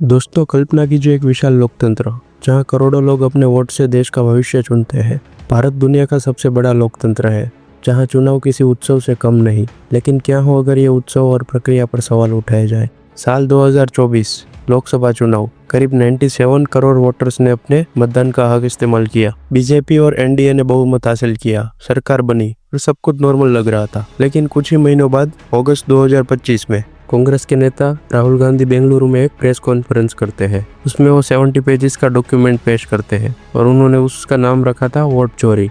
दोस्तों, कल्पना कीजिए एक विशाल लोकतंत्र जहां करोड़ों लोग अपने वोट से देश का भविष्य चुनते हैं। भारत दुनिया का सबसे बड़ा लोकतंत्र है जहां चुनाव किसी उत्सव से कम नहीं। लेकिन क्या हो अगर ये उत्सव और प्रक्रिया पर सवाल उठाए जाए। साल 2024 लोकसभा चुनाव, करीब 97 करोड़ वोटर्स ने अपने मतदान का हक इस्तेमाल किया। बीजेपी और एनडीए ने बहुमत हासिल किया, सरकार बनी और सब कुछ नॉर्मल लग रहा था। लेकिन कुछ ही महीनों बाद अगस्त 2025 में कांग्रेस के नेता राहुल गांधी बेंगलुरु में एक प्रेस कॉन्फ्रेंस करते हैं। उसमें वो 70 पेजेस का डॉक्यूमेंट पेश करते हैं और उन्होंने उसका नाम रखा था वोट चोरी।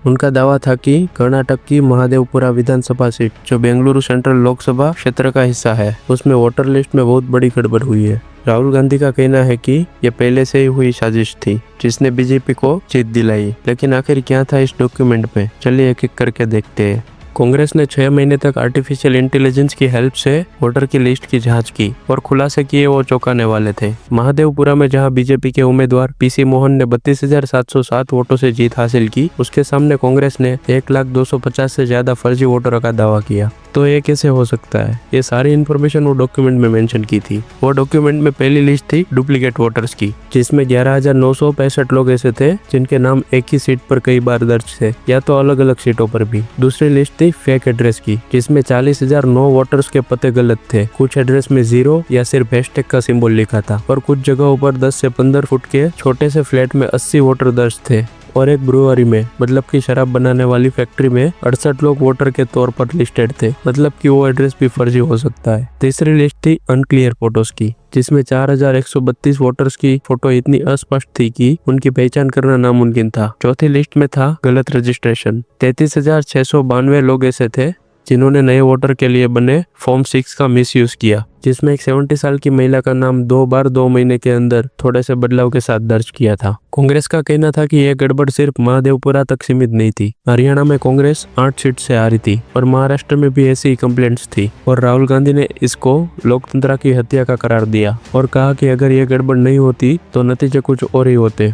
उनका दावा था कि कर्नाटक की महादेवपुरा विधानसभा सीट, जो बेंगलुरु सेंट्रल लोकसभा क्षेत्र का हिस्सा है, उसमें वोटर लिस्ट में बहुत बड़ी गड़बड़ हुई है। राहुल गांधी का कहना है कि यह पहले से ही हुई साजिश थी जिसने बीजेपी को जीत दिलाई। लेकिन आखिर क्या था इस डॉक्यूमेंट में, चलिए एक एक करके देखते हैं। कांग्रेस ने 6 महीने तक आर्टिफिशियल इंटेलिजेंस की हेल्प से वोटर की लिस्ट की जांच की और खुलासे किए वो चौंकाने वाले थे। महादेवपुरा में जहां बीजेपी के उम्मीदवार पीसी मोहन ने 32,707 वोटों से जीत हासिल की, उसके सामने कांग्रेस ने 1,250,000 से ज्यादा फर्जी वोटरों का दावा किया। तो ये कैसे हो सकता है? ये सारी इन्फॉर्मेशन वो डॉक्यूमेंट में मेंशन की थी। वो डॉक्यूमेंट में पहली लिस्ट थी डुप्लीकेट वोटर्स की, जिसमें 11,965 लोग ऐसे थे जिनके नाम एक ही सीट पर कई बार दर्ज थे, या तो अलग अलग सीटों पर भी। दूसरी लिस्ट थी फेक एड्रेस की, जिसमें 40,009 वोटर्स के पते गलत थे। कुछ एड्रेस में 0 या सिर्फ हैशटैग का सिंबल लिखा था और कुछ जगहों पर 10 से 15 फुट के छोटे से फ्लैट में 80 वोटर दर्ज थे। और एक ब्रूअरी में, मतलब कि शराब बनाने वाली फैक्ट्री में 68 लोग वोटर के तौर पर लिस्टेड थे, मतलब कि वो एड्रेस भी फर्जी हो सकता है। तीसरी लिस्ट थी अनक्लियर फोटोज की, जिसमें 4,132 वोटर्स की फोटो इतनी अस्पष्ट थी कि उनकी पहचान करना नामुमकिन था। चौथी लिस्ट में था गलत रजिस्ट्रेशन। 33,692 लोग ऐसे थे जिन्होंने नए वोटर के लिए बने फॉर्म 6 का मिसयूज किया, जिसमें एक 70 साल की महिला का नाम 2 बार 2 महीने के अंदर थोड़े से बदलाव के साथ दर्ज किया था। कांग्रेस का कहना था कि यह गड़बड़ सिर्फ महादेवपुरा तक सीमित नहीं थी। हरियाणा में कांग्रेस 8 सीट से हारी थी और महाराष्ट्र में भी ऐसी कंप्लेंट्स थी। और राहुल गांधी ने इसको लोकतंत्र की हत्या का करार दिया और कहा कि अगर यह गड़बड़ नहीं होती तो नतीजे कुछ और ही होते।